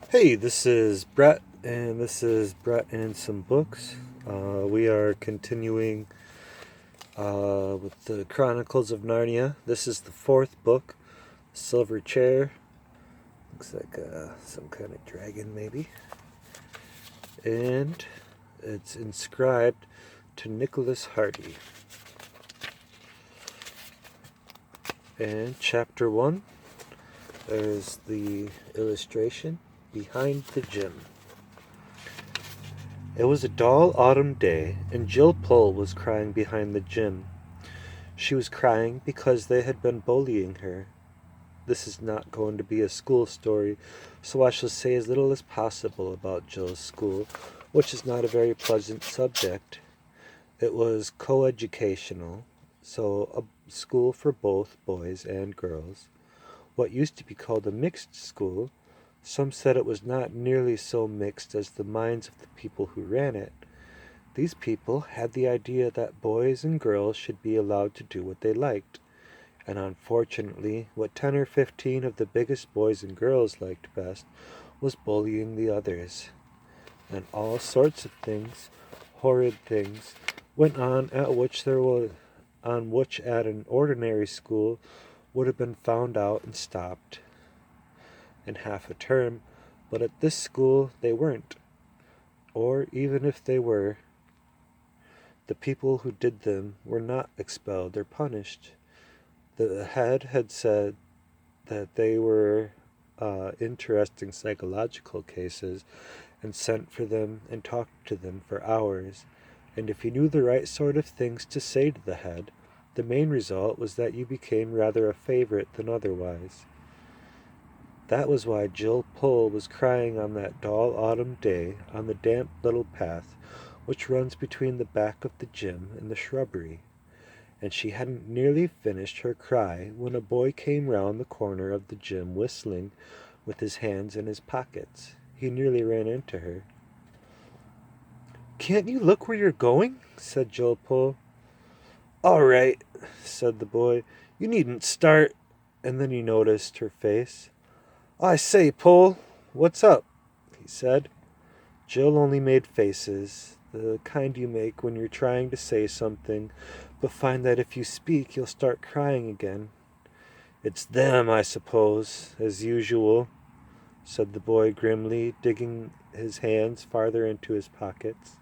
Hey, this is Brett, and this is Brett and some books. We are continuing with the Chronicles of Narnia. This is the fourth book, Silver Chair. Looks like some kind of dragon, maybe. And it's inscribed to Nicholas Hardy. And chapter 1, there's the illustration behind the gym. It was a dull autumn day, and Jill Pole was crying behind the gym. She was crying because they had been bullying her. This is not going to be a school story, so I shall say as little as possible about Jill's school, which is not a very pleasant subject. It was coeducational, so a school for both boys and girls. What used to be called a mixed school, some said it was not nearly so mixed as the minds of the people who ran it. These people had the idea that boys and girls should be allowed to do what they liked, and unfortunately, what 10 or 15 of the biggest boys and girls liked best was bullying the others. And all sorts of things, horrid things, went on which at an ordinary school would have been found out and stopped in half a term, but at this school they weren't. Or even if they were, the people who did them were not expelled or punished. The head had said that they were interesting psychological cases and sent for them and talked to them for hours. And if you knew the right sort of things to say to the head, the main result was that you became rather a favorite than otherwise. That was why Jill Pole was crying on that dull autumn day on the damp little path which runs between the back of the gym and the shrubbery. And she hadn't nearly finished her cry when a boy came round the corner of the gym whistling with his hands in his pockets. He nearly ran into her. "Can't you look where you're going?" said Jill Pole. "All right," said the boy. "You needn't start." And then he noticed her face. "I say, Pole, what's up?" he said. Jill only made faces, the kind you make when you're trying to say something, but find that if you speak you'll start crying again. "It's them, I suppose, as usual," said the boy grimly, digging his hands farther into his pockets.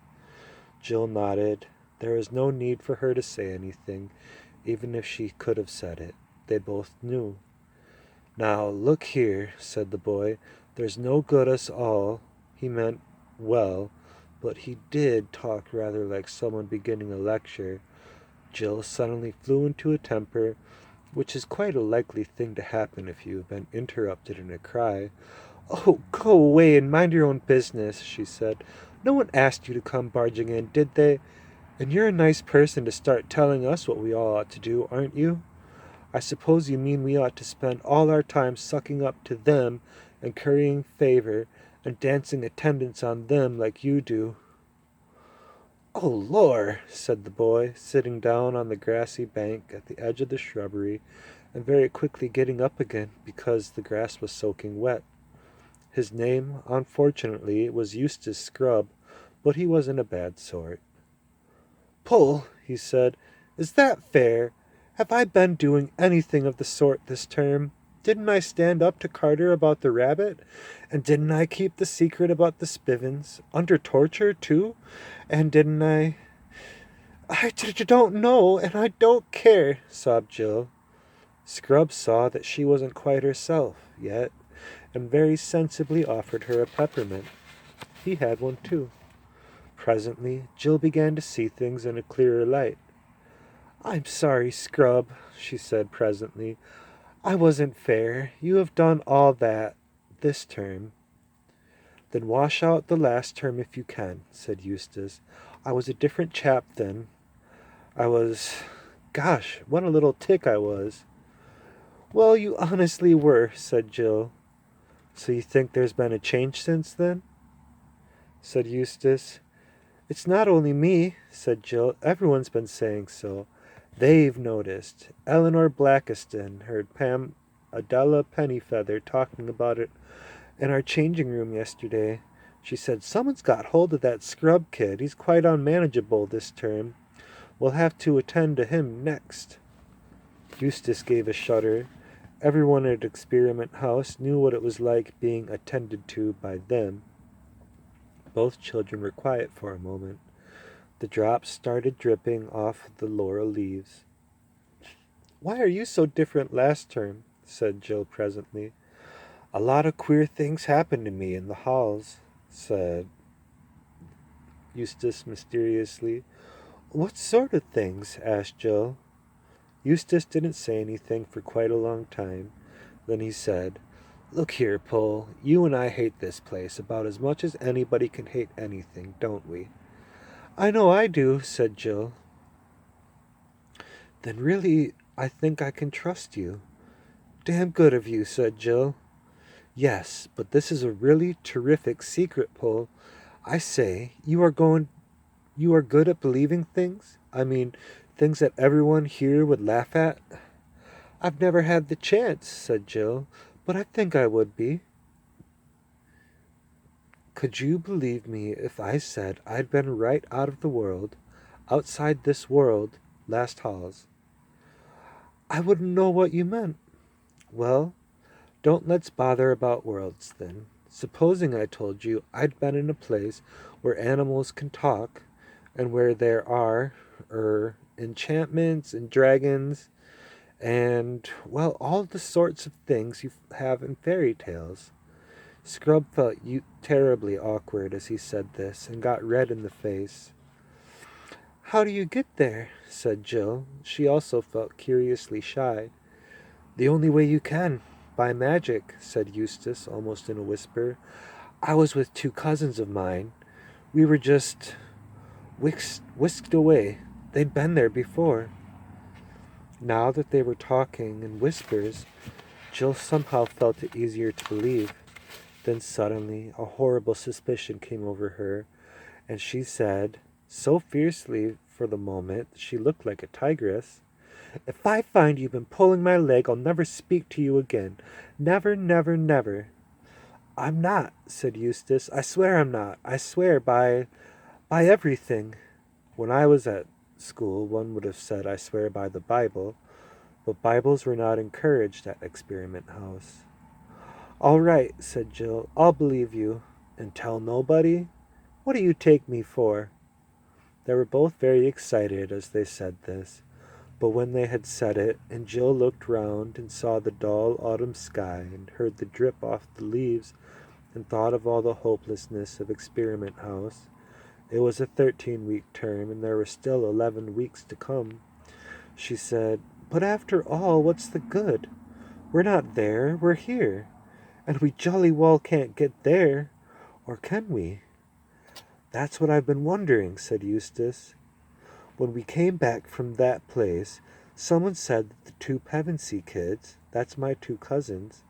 Jill nodded. There was no need for her to say anything, even if she could have said it. They both knew. "Now, look here," said the boy. "There's no good us all." He meant well, but he did talk rather like someone beginning a lecture. Jill suddenly flew into a temper, which is quite a likely thing to happen if you have been interrupted in a cry. "Oh, go away and mind your own business," she said. "No one asked you to come barging in, did they? And you're a nice person to start telling us what we all ought to do, aren't you? I suppose you mean we ought to spend all our time sucking up to them and currying favor and dancing attendance on them like you do." "Oh, Lor," said the boy, sitting down on the grassy bank at the edge of the shrubbery and very quickly getting up again because the grass was soaking wet. His name, unfortunately, was Eustace Scrubb, but he wasn't a bad sort. "Pull," he said. "Is that fair? Have I been doing anything of the sort this term? Didn't I stand up to Carter about the rabbit? And didn't I keep the secret about the Spivens? Under torture, too? And didn't I—" "Don't know, and I don't care," sobbed Jill. Scrub saw that she wasn't quite herself yet, and very sensibly offered her a peppermint. He had one, too. Presently, Jill began to see things in a clearer light. "I'm sorry, Scrub," she said presently. "I wasn't fair. You have done all that this term." "Then wash out the last term if you can," said Eustace. "I was a different chap then. I was— Gosh, what a little tick I was." "Well, you honestly were," said Jill. "So you think there's been a change since then?" said Eustace. "It's not only me," said Jill. "Everyone's been saying so. They've noticed. Eleanor Blackiston heard Pam Adela Pennyfeather talking about it In our changing room yesterday, she said, "Someone's got hold of that scrub kid. He's quite unmanageable this term. We'll have to attend to him next." Eustace gave a shudder. Everyone at Experiment House knew what it was like being attended to by them. Both children were quiet for a moment. The drops started dripping off the laurel leaves. "Why are you so different last term?" said Jill presently. "A lot of queer things happened to me in the halls," said Eustace mysteriously. "What sort of things?" asked Jill. Eustace didn't say anything for quite a long time. Then he said, "Look here, Pole, you and I hate this place about as much as anybody can hate anything, don't we?" "I know I do," said Jill. "Then really, I think I can trust you." "Damn good of you," said Jill. "Yes, but this is a really terrific secret, Pole. I say, you are good at believing things? I mean, things that everyone here would laugh at?" "I've never had the chance," said Jill, "but I think I would be." "Could you believe me if I said I'd been right out of the world, outside this world, last halls?" "I wouldn't know what you meant." "Well, don't let's bother about worlds, then. Supposing I told you I'd been in a place where animals can talk, and where there are, enchantments and dragons, and, well, all the sorts of things you have in fairy tales." Scrub felt terribly awkward as he said this, and got red in the face. "How do you get there?" said Jill. She also felt curiously shy. "The only way you can, by magic," said Eustace, almost in a whisper. "I was with two cousins of mine. We were just whisked away. They'd been there before." Now that they were talking in whispers, Jill somehow felt it easier to believe. Then suddenly a horrible suspicion came over her, and she said, so fiercely for the moment that she looked like a tigress, "If I find you've been pulling my leg, I'll never speak to you again. Never, never, never." "I'm not," said Eustace. "I swear I'm not. I swear by everything." When I was at school, one would have said I swear by the Bible, but Bibles were not encouraged at Experiment House. "All right," said Jill. "I'll believe you. And tell nobody? What do you take me for?" They were both very excited as they said this, but when they had said it, and Jill looked round and saw the dull autumn sky and heard the drip off the leaves and thought of all the hopelessness of Experiment House, it was a 13-week term and there were still 11 weeks to come. She said, "But after all, what's the good? We're not there, we're here. And we jolly well can't get there, or can we?" "That's what I've been wondering," said Eustace. "When we came back from that place, someone said that the two Pevensey kids, that's my two cousins,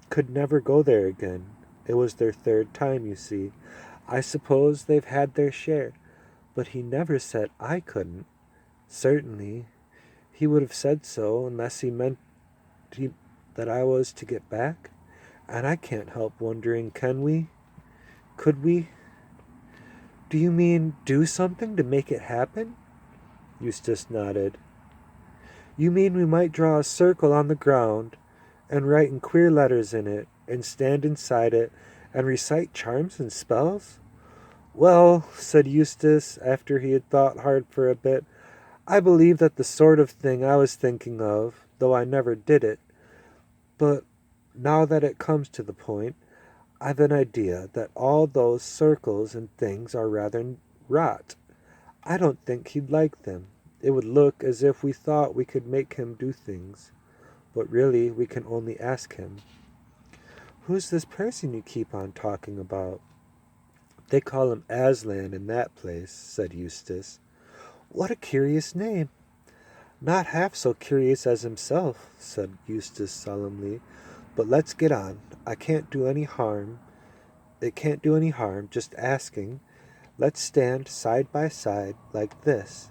could never go there again. It was their third time, you see. I suppose they've had their share, but he never said I couldn't. Certainly, he would have said so unless he meant that I was to get back. And I can't help wondering, can we? Could we?" "Do you mean do something to make it happen?" Eustace nodded. "You mean we might draw a circle on the ground and write in queer letters in it and stand inside it and recite charms and spells?" "Well," said Eustace, after he had thought hard for a bit, "I believe that's the sort of thing I was thinking of, though I never did it. But now that it comes to the point, I've an idea that all those circles and things are rather rot. I don't think he'd like them. It would look as if we thought we could make him do things, but really we can only ask him." "Who's this person you keep on talking about?" "They call him Aslan in that place," said Eustace. "What a curious name." "Not half so curious as himself," said Eustace solemnly. "But let's get on. It can't do any harm, just asking. Let's stand side by side like this,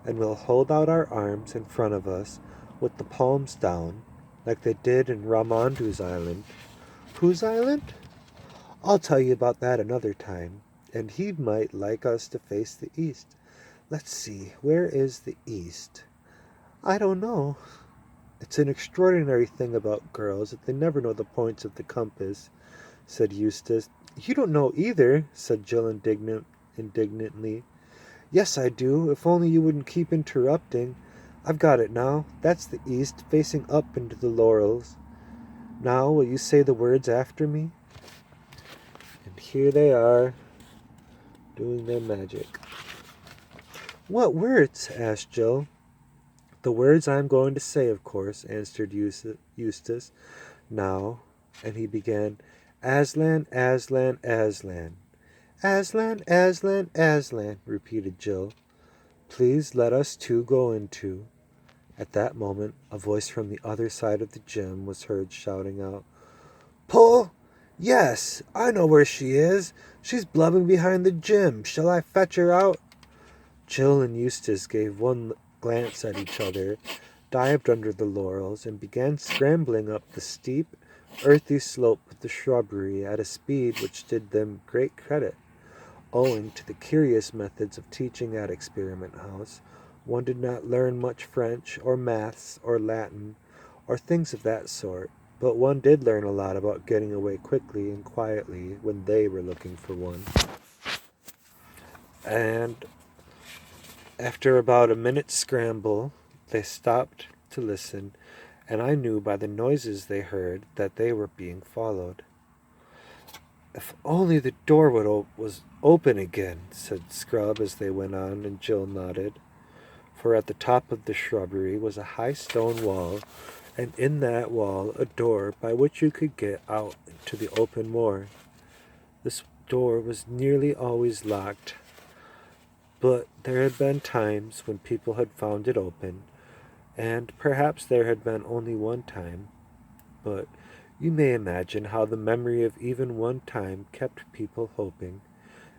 and we'll hold out our arms in front of us with the palms down, like they did in Ramondu's island." "Whose island?" I'll tell you about that another time, and he might like us to face the east. Let's see, where is the east? I don't know. It's an extraordinary thing about girls that they never know the points of the compass, said Eustace. You don't know either, said Jill indignantly. Yes, I do, if only you wouldn't keep interrupting. I've got it now. That's the east, facing up into the laurels. Now, will you say the words after me? And here they are, doing their magic. What words? Asked Jill. The words I'm going to say, of course, answered Eustace. Now, and he began, Aslan, Aslan, Aslan. Aslan, Aslan, Aslan, repeated Jill. Please let us two go into. At that moment, a voice from the other side of the gym was heard shouting out, Pull! Yes, I know where she is. She's blubbing behind the gym. Shall I fetch her out? Jill and Eustace gave one glance at each other, dived under the laurels, and began scrambling up the steep, earthy slope of the shrubbery at a speed which did them great credit. Owing to the curious methods of teaching at Experiment House, one did not learn much French, or maths, or Latin, or things of that sort, but one did learn a lot about getting away quickly and quietly when they were looking for one. And after about a minute's scramble, they stopped to listen, and I knew by the noises they heard that they were being followed. If only the door was open again, said Scrub as they went on, and Jill nodded. For at the top of the shrubbery was a high stone wall, and in that wall a door by which you could get out into the open moor. This door was nearly always locked, but there had been times when people had found it open, and perhaps there had been only one time, but you may imagine how the memory of even one time kept people hoping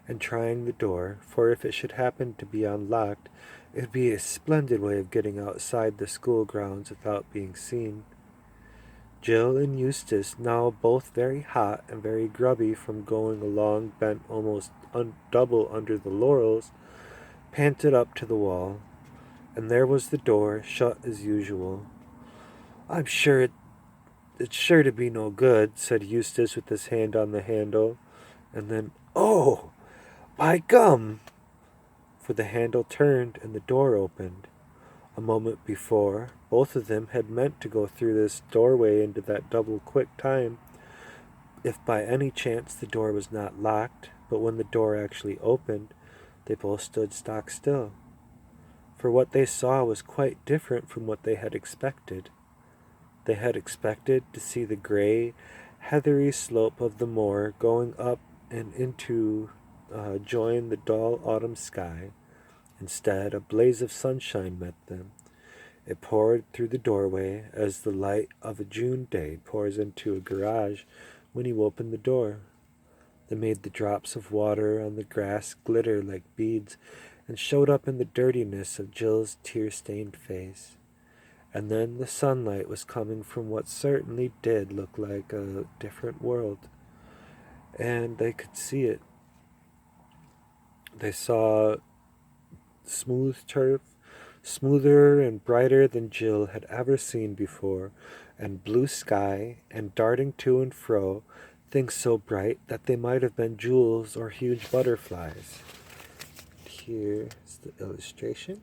and trying the door, for if it should happen to be unlocked, it would be a splendid way of getting outside the school grounds without being seen. Jill and Eustace, now both very hot and very grubby from going along bent almost double under the laurels, panted up to the wall, and there was the door, shut as usual. I'm sure it's sure to be no good, said Eustace with his hand on the handle, and then, oh, by gum! For the handle turned and the door opened. A moment before, both of them had meant to go through this doorway into that double quick time, if by any chance the door was not locked, but when the door actually opened, they both stood stock still. For what they saw was quite different from what they had expected. They had expected to see the gray, heathery slope of the moor going up and into join the dull autumn sky. Instead, a blaze of sunshine met them. It poured through the doorway as the light of a June day pours into a garage when you open the door. They made the drops of water on the grass glitter like beads and showed up in the dirtiness of Jill's tear-stained face. And then the sunlight was coming from what certainly did look like a different world, and they could see it. They saw smooth turf, smoother and brighter than Jill had ever seen before, and blue sky, and darting to and fro, things so bright that they might have been jewels or huge butterflies. Here's the illustration.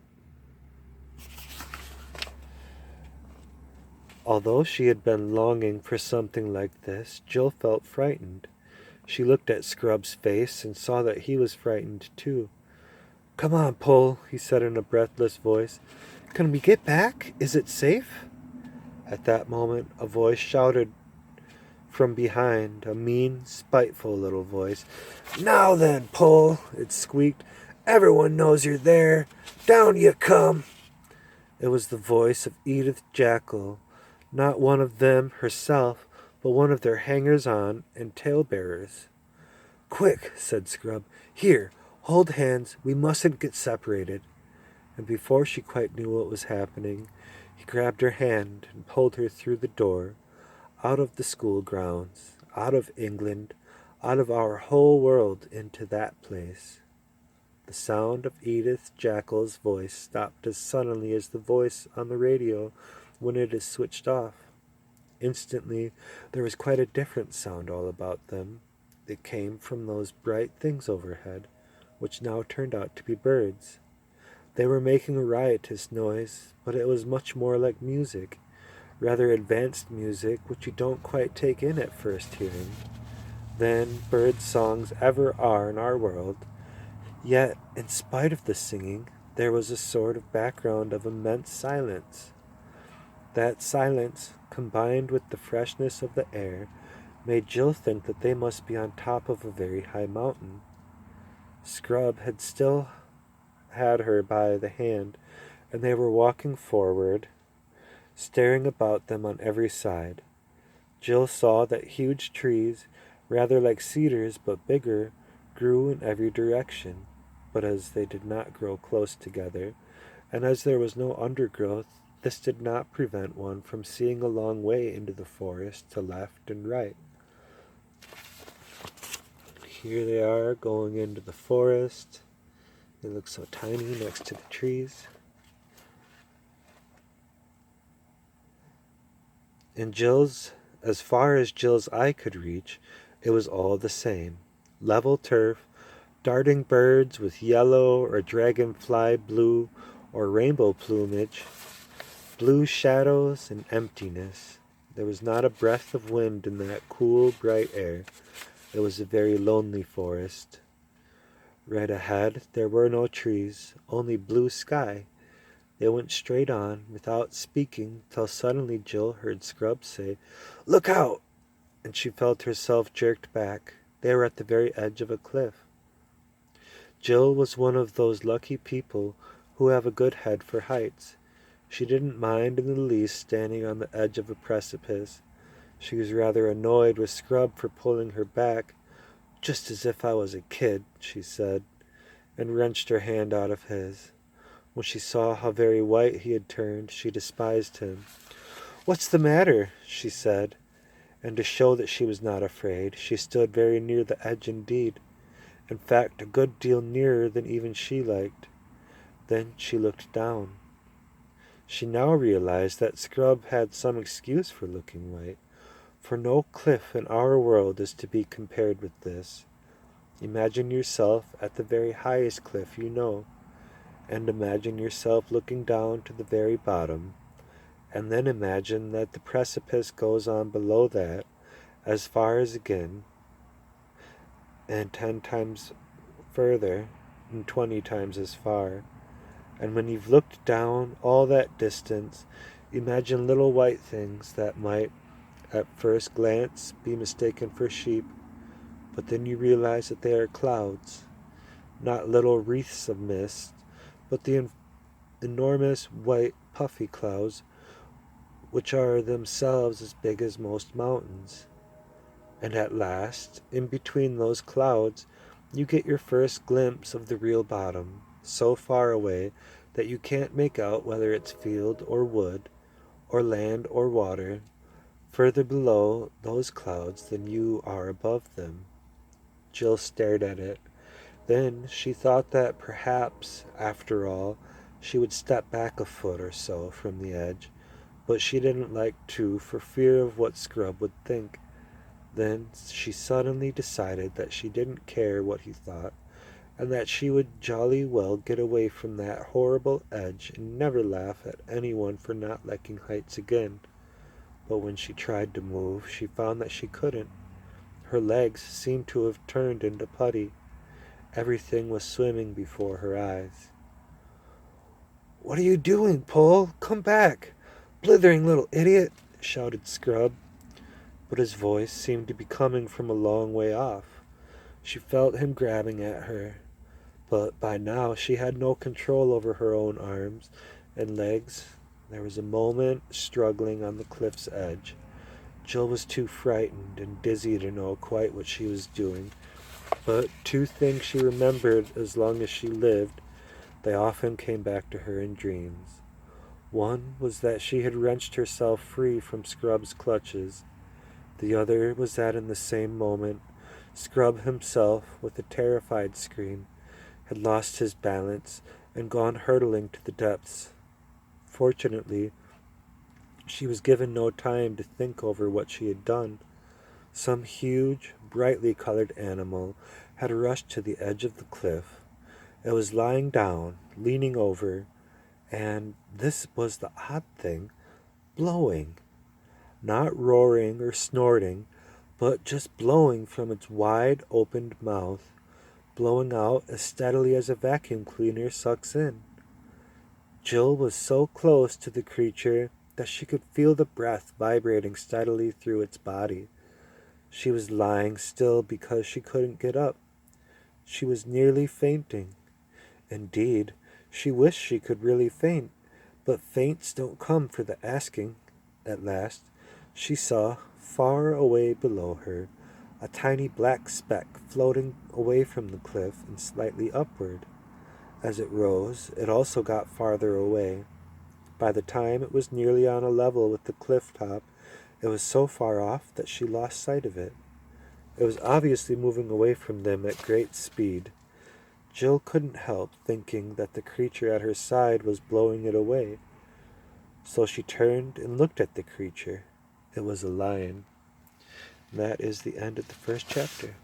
Although she had been longing for something like this, Jill felt frightened. She looked at Scrub's face and saw that he was frightened too. Come on, Pull, he said in a breathless voice. Can we get back? Is it safe? At that moment, a voice shouted from behind, a mean, spiteful little voice. Now then, Pull, it squeaked. Everyone knows you're there. Down you come. It was the voice of Edith Jackal, not one of them herself, but one of their hangers-on and tale-bearers. Quick, said Scrub. Here, hold hands. We mustn't get separated. And before she quite knew what was happening, he grabbed her hand and pulled her through the door, out of the school grounds, out of England, out of our whole world into that place. The sound of Edith Jackal's voice stopped as suddenly as the voice on the radio when it is switched off. Instantly, there was quite a different sound all about them. It came from those bright things overhead, which now turned out to be birds. They were making a riotous noise, but it was much more like music, rather advanced music which you don't quite take in at first hearing, than bird songs ever are in our world. Yet, in spite of the singing, there was a sort of background of immense silence. That silence, combined with the freshness of the air, made Jill think that they must be on top of a very high mountain. Scrub had still had her by the hand, and they were walking forward, staring about them on every side. Jill saw that huge trees, rather like cedars but bigger, grew in every direction, but as they did not grow close together, and as there was no undergrowth, this did not prevent one from seeing a long way into the forest to left and right. Here they are going into the forest. They look so tiny next to the trees. And as far as Jill's eye could reach, it was all the same. Level turf, darting birds with yellow or dragonfly blue or rainbow plumage, blue shadows and emptiness. There was not a breath of wind in that cool, bright air. It was a very lonely forest. Right ahead there were no trees, only blue sky. They went straight on, without speaking, till suddenly Jill heard Scrub say, "Look out!" and she felt herself jerked back. They were at the very edge of a cliff. Jill was one of those lucky people who have a good head for heights. She didn't mind in the least standing on the edge of a precipice. She was rather annoyed with Scrub for pulling her back. "Just as if I was a kid," she said, and wrenched her hand out of his. When she saw how very white he had turned, she despised him. "What's the matter?" she said, and to show that she was not afraid, she stood very near the edge indeed. In fact, a good deal nearer than even she liked. Then she looked down. She now realized that Scrub had some excuse for looking white, for no cliff in our world is to be compared with this. Imagine yourself at the very highest cliff you know, and imagine yourself looking down to the very bottom, and then imagine that the precipice goes on below that, as far as again, and 10 times further, and 20 times as far. And when you've looked down all that distance, imagine little white things that might, at first glance, be mistaken for sheep, but then you realize that they are clouds, not little wreaths of mist, but the enormous white puffy clouds, which are themselves as big as most mountains. And at last, in between those clouds, you get your first glimpse of the real bottom, so far away that you can't make out whether it's field or wood, or land or water, further below those clouds than you are above them. Jill stared at it. Then she thought that perhaps, after all, she would step back a foot or so from the edge, but she didn't like to for fear of what Scrub would think. Then she suddenly decided that she didn't care what he thought, and that she would jolly well get away from that horrible edge and never laugh at anyone for not liking heights again. But when she tried to move, she found that she couldn't. Her legs seemed to have turned into putty. Everything was swimming before her eyes. "What are you doing, Pole? Come back! Blithering little idiot!" shouted Scrub, but his voice seemed to be coming from a long way off. She felt him grabbing at her, but by now she had no control over her own arms and legs. There was a moment struggling on the cliff's edge. Jill was too frightened and dizzy to know quite what she was doing, but two things she remembered as long as she lived. They often came back to her in dreams. One was that she had wrenched herself free from Scrub's clutches. The other was that in the same moment Scrub himself, with a terrified scream, had lost his balance and gone hurtling to the depths. Fortunately, she was given no time to think over what she had done. Some huge, brightly colored animal had rushed to the edge of the cliff. It was lying down, leaning over, and this was the odd thing, blowing. Not roaring or snorting, but just blowing from its wide opened mouth, blowing out as steadily as a vacuum cleaner sucks in. Jill was so close to the creature that she could feel the breath vibrating steadily through its body. She was lying still because she couldn't get up. She was nearly fainting. Indeed, she wished she could really faint, but faints don't come for the asking. At last, she saw, far away below her, a tiny black speck floating away from the cliff and slightly upward. As it rose, it also got farther away. By the time it was nearly on a level with the cliff top, it was so far off that she lost sight of it. It was obviously moving away from them at great speed. Jill couldn't help thinking that the creature at her side was blowing it away. So she turned and looked at the creature. It was a lion. That is the end of the first chapter.